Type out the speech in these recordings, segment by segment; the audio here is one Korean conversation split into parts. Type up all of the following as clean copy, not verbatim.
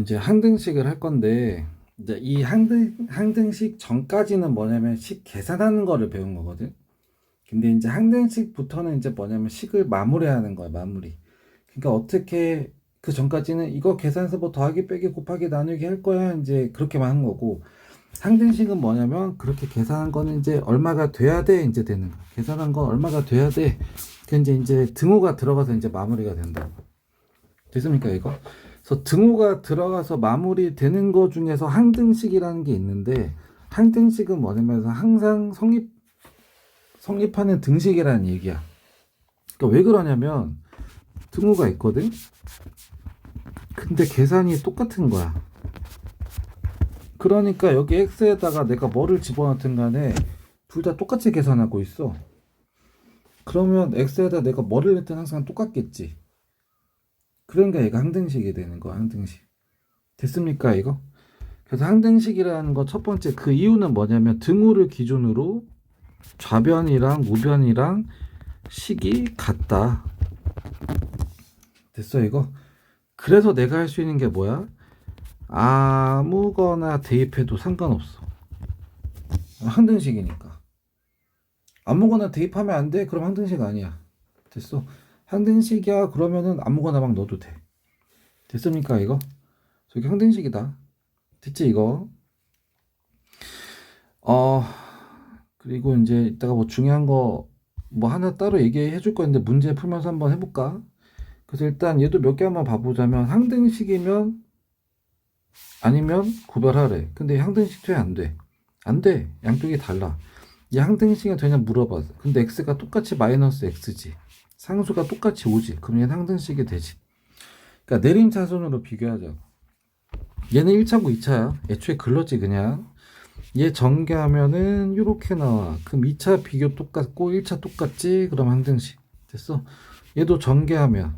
이제 항등식을 할 건데, 이제 이 항등식 전까지는 뭐냐면 식 계산하는 거를 배운 거거든. 근데 이제 항등식부터는 이제 뭐냐면 식을 마무리하는 거야, 마무리. 그러니까 어떻게 그 전까지는 이거 계산해서 뭐 더하기, 빼기, 곱하기, 나누기 할 거야. 이제 그렇게만 한 거고, 항등식은 뭐냐면 그렇게 계산한 거는 이제 얼마가 돼야 돼, 이제 되는 거. 계산한 건 얼마가 돼야 돼. 그 이제 등호가 들어가서 이제 마무리가 된다고. 됐습니까, 이거? 그래서 등호가 들어가서 마무리되는 거 중에서 항등식이라는 게 있는데, 항등식은 뭐냐면 항상 성립하는 등식이라는 얘기야. 그러니까 왜 그러냐면 등호가 있거든. 근데 계산이 똑같은 거야. 그러니까 여기 x에다가 내가 뭐를 집어넣든 간에 둘 다 똑같이 계산하고 있어. 그러면 x에다 내가 뭐를 넣든 항상 똑같겠지. 그러니까 얘가 항등식이 되는 거야, 항등식. 됐습니까, 이거? 그래서 항등식이라는 거 첫 번째 그 이유는 뭐냐면 등호를 기준으로 좌변이랑 우변이랑 식이 같다. 됐어, 이거? 그래서 내가 할 수 있는 게 뭐야? 아무거나 대입해도 상관없어. 항등식이니까. 아무거나 대입하면 안 돼? 그럼 항등식 아니야. 됐어? 항등식이야. 그러면은 아무거나 막 넣어도 돼. 됐습니까, 이거? 저기 항등식이다. 됐지, 이거? 어, 그리고 이제 이따가 뭐 중요한 거 뭐 하나 따로 얘기해 줄 건데 문제 풀면서 한번 해볼까? 그래서 일단 얘도 몇 개 한번 봐보자면 항등식이면 아니면 구별하래. 근데 항등식 돼? 안 돼? 안 돼. 양쪽이 달라. 이 항등식이 되냐 물어봐. 근데 x가 똑같이 마이너스 x지. 상수가 똑같이 5지. 그럼 얘는 항등식이 되지. 그러니까 내림차순으로 비교하자. 얘는 1차고 2차야. 애초에 글렀지 그냥. 얘 전개하면은 이렇게 나와. 그럼 2차 비교 똑같고 1차 똑같지? 그럼 항등식. 됐어? 얘도 전개하면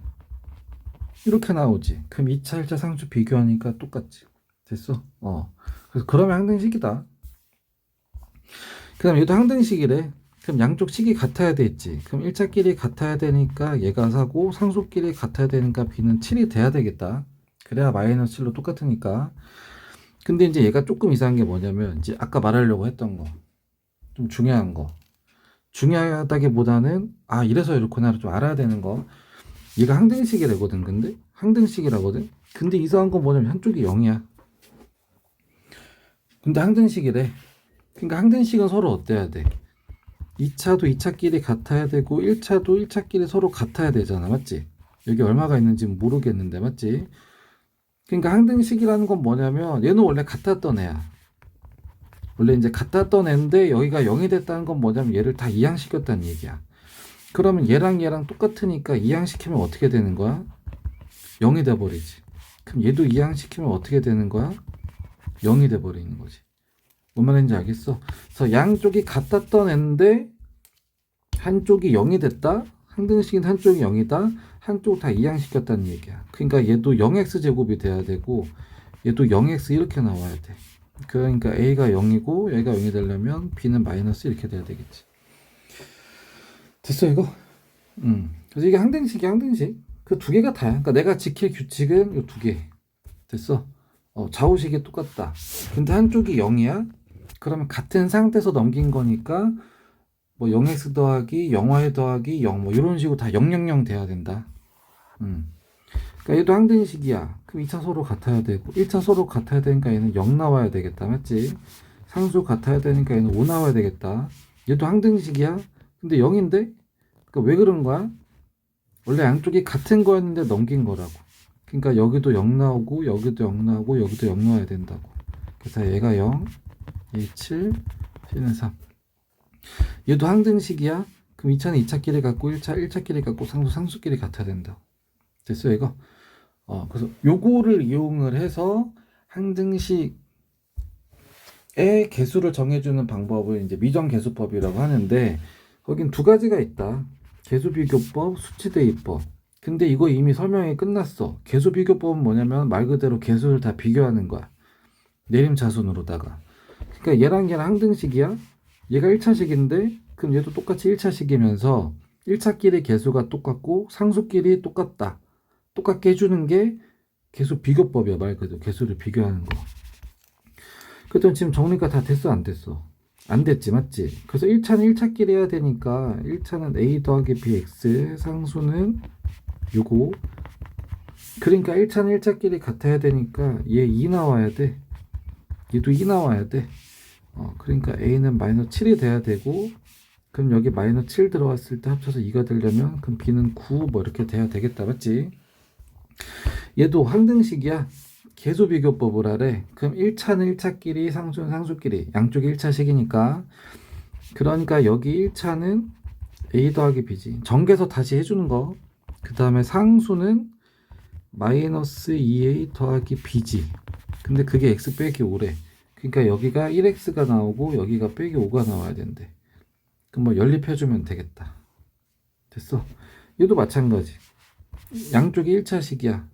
이렇게 나오지. 그럼 2차, 1차 상수 비교하니까 똑같지. 됐어? 그래서 그러면 항등식이다. 그 다음 얘도 항등식이래. 그럼 양쪽 식이 같아야 되겠지. 그럼 1차끼리 같아야 되니까 얘가 4고 상수끼리 같아야 되니까 b는 7이 돼야 되겠다. 그래야 마이너스 7로 똑같으니까. 근데 이제 얘가 조금 이상한 게 뭐냐면 이제 아까 말하려고 했던 거. 좀 중요한 거. 중요하다기보다는 이래서 이렇구나를 좀 알아야 되는 거. 얘가 항등식이라거든. 근데 항등식이라거든. 근데 이상한 건 뭐냐면 한쪽이 0이야. 근데 항등식이래. 그러니까 항등식은 서로 어때야 돼? 2차도 2차끼리 같아야 되고 1차도 1차끼리 서로 같아야 되잖아. 맞지? 여기 얼마가 있는지 모르겠는데 맞지? 그러니까 항등식이라는 건 뭐냐면 얘는 원래 같았던 애야. 원래 이제 같았던 애인데 여기가 0이 됐다는 건 뭐냐면 얘를 다 이항시켰다는 얘기야. 그러면 얘랑 똑같으니까 이항시키면 어떻게 되는 거야? 0이 돼버리지. 그럼 얘도 이항시키면 어떻게 되는 거야? 0이 돼버리는 거지. 뭔 말인지 알겠어? 그래서 양쪽이 같았던 애인데 한쪽이 0이 됐다? 항등식인 한쪽이 0이다? 한쪽 다 이항시켰다는 얘기야. 그러니까 얘도 0x 제곱이 돼야 되고 얘도 0x 이렇게 나와야 돼. 그러니까 a가 0이고 여기가 0이 되려면 b는 마이너스 이렇게 돼야 되겠지. 됐어 이거? 그래서 이게 항등식이야 항등식. 그 두 개가 다야. 그러니까 내가 지킬 규칙은 이 두 개. 됐어? 좌우식이 똑같다. 근데 한쪽이 0이야? 그러면 같은 상태에서 넘긴 거니까 뭐 0x 더하기 0y 더하기 0 뭐 이런 식으로 다 000 돼야 된다. 그러니까 얘도 항등식이야. 그럼 2차 서로 같아야 되고 1차 서로 같아야 되니까 얘는 0 나와야 되겠다. 맞지? 상수 같아야 되니까 얘는 5 나와야 되겠다. 얘도 항등식이야. 근데 0인데? 그러니까 왜 그런 거야? 원래 양쪽이 같은 거였는데 넘긴 거라고. 그러니까 여기도 0 나오고 여기도 0 나오고 여기도 0 나와야 된다고. 그래서 얘가 0, 얘 7, C는 3. 얘도 항등식이야. 그럼 2차는 2차끼리 갖고 1차 1차끼리 갖고 상수끼리 같아야 된다. 됐어요 이거? 그래서 요거를 이용을 해서 항등식의 개수를 정해주는 방법을 이제 미정개수법이라고 하는데 거긴 두 가지가 있다. 개수비교법, 수치대입법. 근데 이거 이미 설명이 끝났어. 개수비교법은 뭐냐면 말 그대로 개수를 다 비교하는 거야. 내림차순으로다가. 그러니까 얘랑 항등식이야. 얘가 1차식인데 그럼 얘도 똑같이 1차식이면서 1차끼리 개수가 똑같고 상수끼리 똑같다. 똑같게 해주는 게 개수 비교법이야. 말 그대로 개수를 비교하는 거. 그랬더니 지금 정리가 다 됐어 안 됐어? 안 됐지 맞지? 그래서 1차는 1차끼리 해야 되니까 1차는 a 더하기 bx 상수는 요거. 그러니까 1차는 1차끼리 같아야 되니까 얘 2 나와야 돼. 얘도 2 나와야 돼. 그러니까 a는 마이너스 7이 돼야 되고, 그럼 여기 마이너스 7 들어왔을 때 합쳐서 2가 되려면 그럼 b는 9 뭐 이렇게 돼야 되겠다 맞지? 얘도 항등식이야. 계수 비교법을 하래. 그럼 1차는 1차끼리 상수는 상수끼리 양쪽이 1차식이니까, 그러니까 여기 1차는 a 더하기 b지. 정계서 다시 해주는 거. 그 다음에 상수는 마이너스 2a 더하기 b지. 근데 그게 x 빼기 5래. 그러니까 여기가 1x가 나오고 여기가 빼기 5가 나와야 된대. 그럼 뭐 연립해주면 되겠다. 됐어. 얘도 마찬가지. 양쪽이 1차식이야.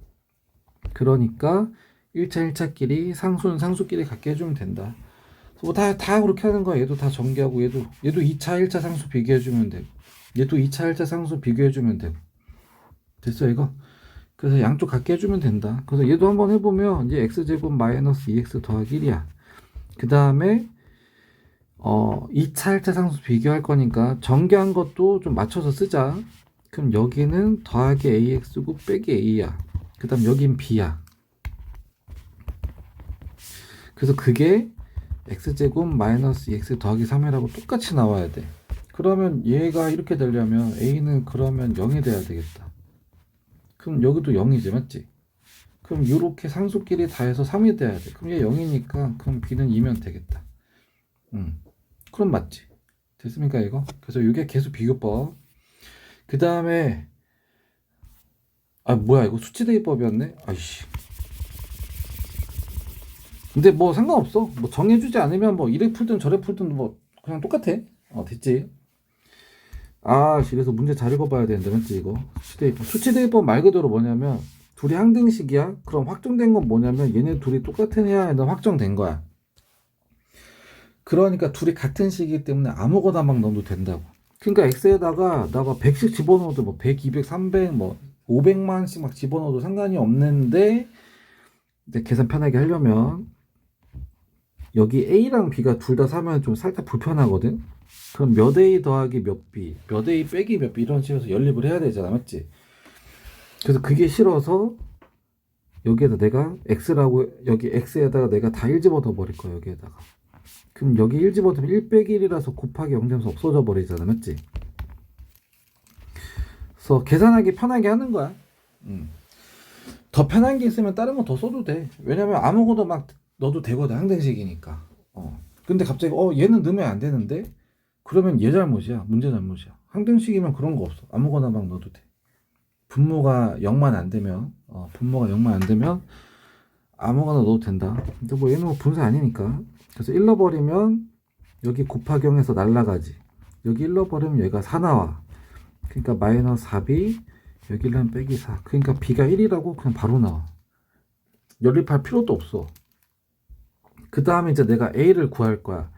그러니까 1차 1차끼리 상수는 상수끼리 갖게 해주면 된다. 뭐 다 그렇게 하는 거야. 얘도 다 전개하고 얘도 2차 1차 상수 비교해주면 되고 얘도 2차 1차 상수 비교해주면 되고. 됐어 이거? 그래서 양쪽 갖게 해주면 된다. 그래서 얘도 한번 해보면 이제 x제곱 마이너스 2x 더하기 1이야. 그 다음에 2차 1차 상수 비교할 거니까 전개한 것도 좀 맞춰서 쓰자. 그럼 여기는 더하기 ax고 빼기 a야. 그 다음 여긴 b야. 그래서 그게 x제곱 마이너스 2x 더하기 3이라고 똑같이 나와야 돼. 그러면 얘가 이렇게 되려면 a는 그러면 0이 돼야 되겠다. 그럼 여기도 0이지 맞지? 그럼 이렇게 상수끼리 다 해서 3이 돼야 돼. 그럼 얘 0이니까 그럼 b는 2면 되겠다. 그럼 맞지? 됐습니까 이거? 그래서 이게 계수 비교법. 그 다음에 뭐야 이거 수치대입법이었네? 아이씨. 근데 뭐 상관없어. 뭐 정해주지 않으면 뭐 이래 풀든 저래 풀든 뭐 그냥 똑같아. 됐지? 그래서 문제 잘 읽어봐야 되는데 맞지 이거? 수치대입법. 수치대입법 말 그대로 뭐냐면 둘이 항등식이야. 그럼 확정된 건 뭐냐면 얘네 둘이 똑같은 해야는 확정된 거야. 그러니까 둘이 같은 식이기 때문에 아무거나 막 넣어도 된다고. 그러니까 x에다가 나가 100씩 집어넣어도 뭐 100, 200, 300, 뭐 500만씩 막 집어넣어도 상관이 없는데, 이제 계산 편하게 하려면 여기 a랑 b가 둘 다 사면 좀 살짝 불편하거든. 그럼 몇 a 더하기 몇 b, 몇 a 빼기 몇 b 이런 식으로 연립을 해야 되잖아 맞지? 그래서 그게 싫어서 여기에다 내가 x라고, 여기 x에다가 내가 다 1 집어넣어 버릴 거야 여기에다가. 그럼 여기 1 집어넣으면 1 빼기 1이라서 곱하기 0 되면서 없어져 버리잖아 맞지? 그래서 계산하기 편하게 하는 거야. 더 편한 게 있으면 다른 거 더 써도 돼. 왜냐면 아무거나 막 넣어도 되거든 항등식이니까. 근데 갑자기 얘는 넣으면 안 되는데, 그러면 얘 잘못이야. 문제 잘못이야. 항등식이면 그런 거 없어. 아무거나 막 넣어도 돼. 분모가 0만 안 되면 분모가 0만 안 되면 아무거나 넣어도 된다. 근데 뭐 얘는 뭐 분수 아니니까. 그래서 1 넣어버리면 여기 곱하기 0에서 날라가지. 여기 1 넣어버리면 얘가 4 나와. 그러니까 마이너스 4b, 여기는 빼기 4. 그러니까 b가 1이라고 그냥 바로 나와. 연립할 필요도 없어. 그 다음에 이제 내가 a를 구할 거야.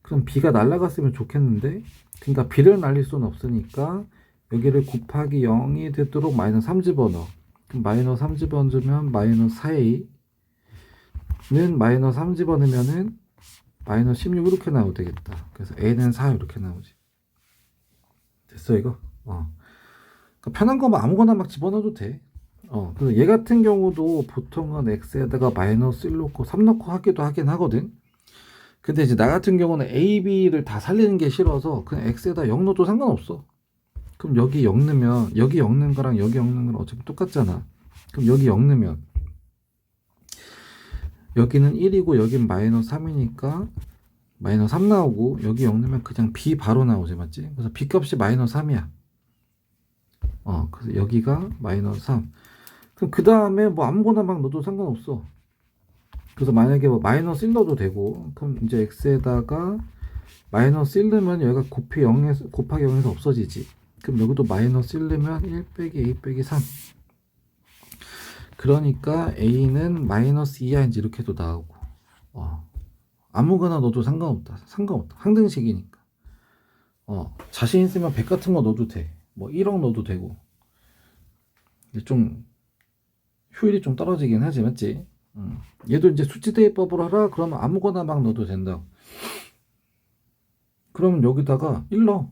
그럼 b가 날라갔으면 좋겠는데, 그러니까 b를 날릴 수는 없으니까 여기를 곱하기 0이 되도록 마이너스 3 집어넣어. 그럼 마이너스 3 집어넣으면 마이너스 4a는 마이너스 3 집어넣으면은 마이너스 16 이렇게 나오면 되겠다. 그래서 a는 4 이렇게 나오지. 됐어 이거? 그러니까 편한 거면 아무거나 막 집어넣어도 돼. 그래서 얘 같은 경우도 보통은 x에다가 마이너스 1 넣고 3 넣고 하기도 하긴 하거든. 근데 이제 나 같은 경우는 a, b를 다 살리는 게 싫어서 그냥 x에다 0 넣어도 상관없어. 그럼 여기 0 넣으면 여기 0 넣는 거랑 여기 0 넣는 거랑 어차피 똑같잖아. 그럼 여기 0 넣으면 여기는 1이고 여긴 마이너스 3이니까 마이너스 3 나오고, 여기 0 넣으면 그냥 b 바로 나오지 맞지? 그래서 b 값이 마이너스 3이야. 그래서 여기가 마이너스 3. 그럼 그 다음에 뭐 아무거나 막 넣어도 상관없어. 그래서 만약에 뭐 마이너스 1 넣어도 되고, 그럼 이제 x에다가 마이너스 1 넣으면 여기가 곱하기 0에서 없어지지. 그럼 여기도 마이너스 1 넣으면 1 빼기 a 빼기 3. 그러니까 a는 마이너스 2야 이제 이렇게도 나오고. 아무거나 넣어도 상관없다. 항등식이니까. 자신 있으면 100 같은 거 넣어도 돼. 뭐 1억 넣어도 되고. 좀 효율이 좀 떨어지긴 하지, 맞지? 얘도 이제 수치 대입법으로 하라 그러면 아무거나 막 넣어도 된다. 그러면 여기다가 1 넣어.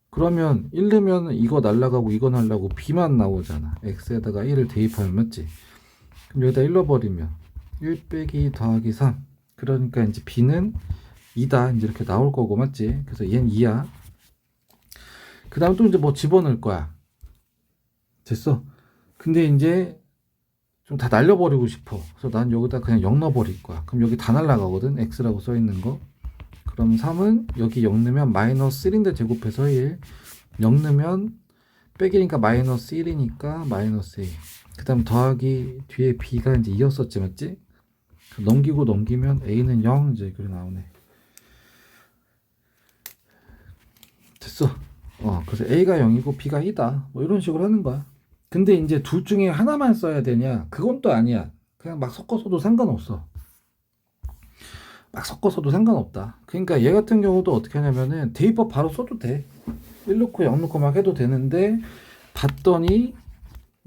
그러면 1 넣으면 이거 날라가고 이거 날라가고 b만 나오잖아. x에다가 1을 대입하면, 맞지? 그럼 여기다 1 넣어버리면 1 빼기 더하기 3. 그러니까 이제 b는 2다 이제 이렇게 나올 거고, 맞지? 그래서 얘는 2야. 그 다음 또 이제 뭐 집어넣을 거야. 됐어. 근데 이제 좀 다 날려버리고 싶어. 그래서 난 여기다 그냥 0 넣어버릴 거야. 그럼 여기 다 날라가거든, x라고 써있는 거. 그럼 3은 여기 0 넣으면 마이너스 1인데 제곱해서 1. 0 넣으면 빼기니까 마이너스 1이니까 마이너스 1. 그 다음 더하기 뒤에 b가 이제 2였었지, 맞지? 넘기고 넘기면 a는 0 이제 그래 나오네. 됐어. 그래서 a가 0이고 b가 2다. 뭐 이런 식으로 하는 거야. 근데 이제 둘 중에 하나만 써야 되냐? 그건 또 아니야. 그냥 막 섞어서도 상관없어. 막 섞어서도 상관없다. 그러니까 얘 같은 경우도 어떻게 하냐면은 대입법 바로 써도 돼. 1 넣고 0 넣고 막 해도 되는데 봤더니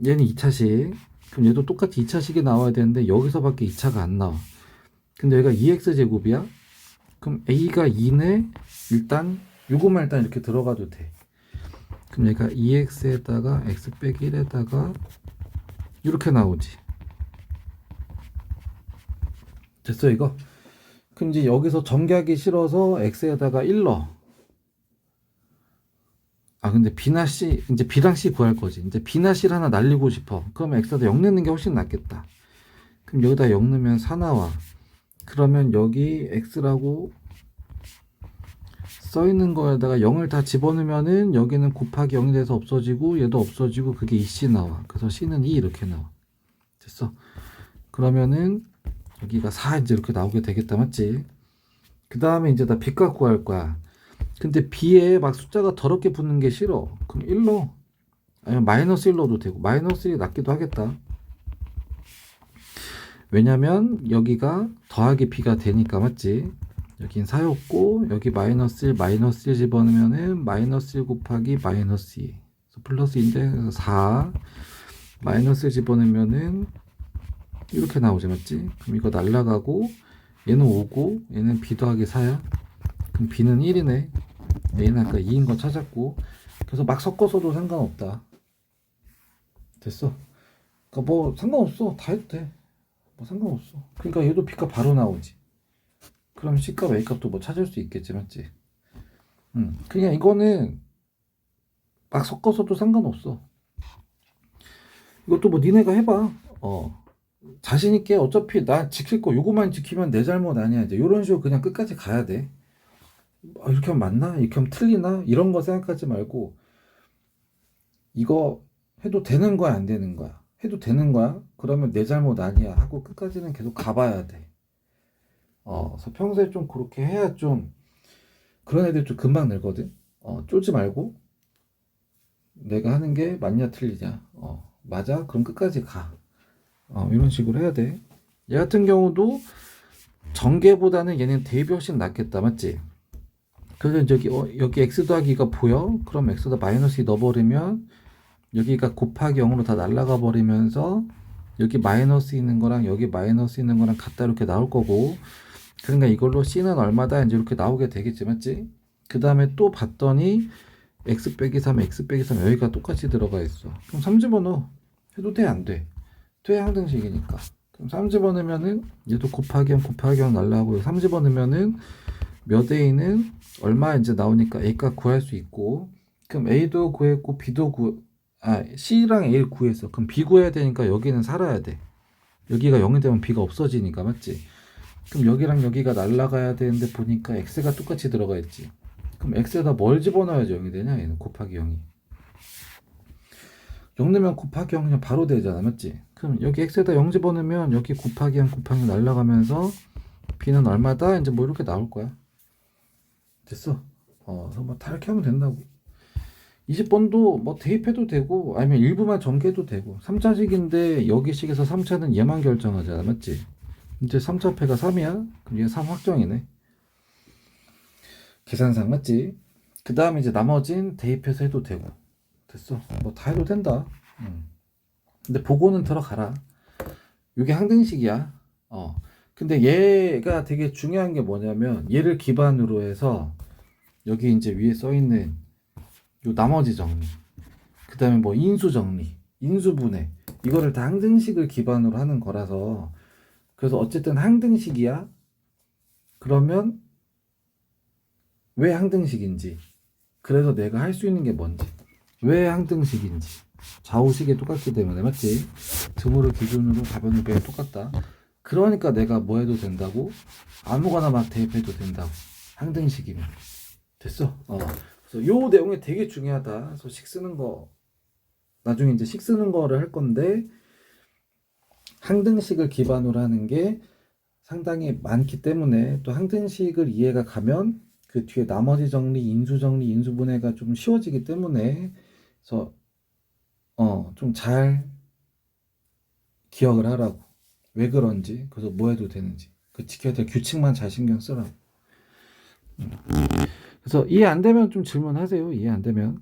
얘는 2차식. 그럼 얘도 똑같이 2차식이 나와야 되는데 여기서밖에 2차가 안 나와. 근데 얘가 2x제곱이야? 그럼 a가 2네? 일단 요거만 일단 이렇게 들어가도 돼. 그럼 얘가 2x에다가 x 빼기 1에다가 이렇게 나오지. 됐어 이거? 그럼 이제 여기서 정리하기 싫어서 x에다가 1 넣어. 근데 b나 c, 이제 b랑 c 구할 거지. 이제 b나 c를 하나 날리고 싶어. 그러면 x에다 0 넣는 게 훨씬 낫겠다. 그럼 여기다 0 넣으면 4 나와. 그러면 여기 x라고 써있는 거에다가 0을 다 집어넣으면은 여기는 곱하기 0이 돼서 없어지고 얘도 없어지고 그게 2c 나와. 그래서 c는 2 이렇게 나와. 됐어. 그러면은 여기가 4 이제 이렇게 나오게 되겠다, 맞지? 그 다음에 이제 나 b값 구할 거야. 근데 b에 막 숫자가 더럽게 붙는 게 싫어. 그럼 1 넣어. 아니면 마이너스 1 넣어도 되고 마이너스 1이 낫기도 하겠다. 왜냐면 여기가 더하기 b가 되니까, 맞지? 여긴 4였고 여기 마이너스 1 마이너스 1 집어넣으면은 마이너스 1 곱하기 마이너스 2 플러스 2인데 그래서 4 마이너스 1 집어넣으면은 이렇게 나오지, 맞지? 그럼 이거 날라가고 얘는 5고 얘는 b 더하기 4야. 그럼 b는 1이네. a는 아까 2인 거 찾았고. 그래서 막 섞어서도 상관없다. 됐어. 그러니까 뭐 상관없어. 다 해도 돼. 뭐 상관없어. 그러니까 얘도 b값 바로 나오지. 그럼 C값, A값도 뭐 찾을 수 있겠지, 맞지? 그냥 이거는 막 섞어서도 상관없어. 이것도 뭐 니네가 해봐. 자신있게 어차피 나 지킬 거 요거만 지키면 내 잘못 아니야. 이제 이런 식으로 그냥 끝까지 가야 돼. 이렇게 하면 맞나? 이렇게 하면 틀리나? 이런 거 생각하지 말고 이거 해도 되는 거야, 안 되는 거야? 해도 되는 거야? 그러면 내 잘못 아니야 하고 끝까지는 계속 가봐야 돼. 그래서 평소에 좀 그렇게 해야 좀 그런 애들 좀 금방 늘거든. 쫄지 말고 내가 하는 게 맞냐 틀리냐. 맞아? 그럼 끝까지 가. 이런 식으로 해야 돼. 얘 같은 경우도 전개보다는 얘는 대입이 훨씬 낫겠다, 맞지? 그래서 여기 x 더하기가 보여? 그럼 x에다 마이너스 2 넣어버리면 여기가 곱하기 0으로 다 날아가 버리면서 여기 마이너스 있는 거랑 여기 마이너스 있는 거랑 같다 이렇게 나올 거고, 그러니까 이걸로 c는 얼마다 이제 이렇게 나오게 되겠지, 맞지? 그 다음에 또 봤더니 x 빼기 3 x 빼기 3 여기가 똑같이 들어가 있어. 그럼 3 집어넣어. 해도 돼, 안 돼? 돼, 항등식이니까. 그럼 3 집어넣으면은 얘도 곱하기 0 곱하기 0 날라오고 3 집어넣으면은 몇 a는 얼마 이제 나오니까 a값 구할 수 있고, 그럼 a도 구했고 b도 c랑 a를 구했어. 그럼 b 구해야 되니까 여기는 살아야 돼. 여기가 0이 되면 b가 없어지니까, 맞지? 그럼 여기랑 여기가 날라가야 되는데 보니까 x가 똑같이 들어가 있지. 그럼 x에다 뭘 집어넣어야지 0이 되냐? 얘는 곱하기 0이. 0 넣으면 곱하기 0 그냥 바로 되잖아, 맞지? 그럼 여기 x에다 0 집어넣으면 여기 곱하기 0 곱하기 0 날라가면서 b는 얼마다? 이제 뭐 이렇게 나올 거야. 됐어. 그래서 뭐 다 이렇게 하면 된다고. 20번도 뭐 대입해도 되고 아니면 일부만 전개해도 되고. 3차식인데 여기식에서 3차는 얘만 결정하잖아, 맞지? 이제 3차패가 3이야? 그럼 얘 3 확정이네. 계산상, 맞지? 그 다음에 이제 나머진 대입해서 해도 되고. 됐어. 뭐 다 해도 된다. 근데 보고는 들어가라. 이게 항등식이야. 근데 얘가 되게 중요한 게 뭐냐면 얘를 기반으로 해서 여기 이제 위에 써 있는 요 나머지 정리, 그 다음에 뭐 인수 정리, 인수분해, 이거를 다 항등식을 기반으로 하는 거라서, 그래서 어쨌든 항등식이야. 그러면 왜 항등식인지, 그래서 내가 할 수 있는 게 뭔지, 왜 항등식인지, 좌우식이 똑같기 때문에, 맞지? 등호를 기준으로 가변을 빼야 똑같다. 그러니까 내가 뭐 해도 된다고? 아무거나 막 대입해도 된다고. 항등식이면. 됐어? 그래서 요 내용이 되게 중요하다. 그래서 식 쓰는 거, 나중에 이제 식 쓰는 거를 할 건데, 항등식을 기반으로 하는 게 상당히 많기 때문에, 또 항등식을 이해가 가면 그 뒤에 나머지 정리, 인수 정리, 인수분해가 좀 쉬워지기 때문에, 그래서 좀 잘 기억을 하라고. 왜 그런지, 그래서 뭐 해도 되는지, 그 지켜야 될 규칙만 잘 신경 쓰라고. 그래서 이해 안 되면 좀 질문하세요. 이해 안 되면.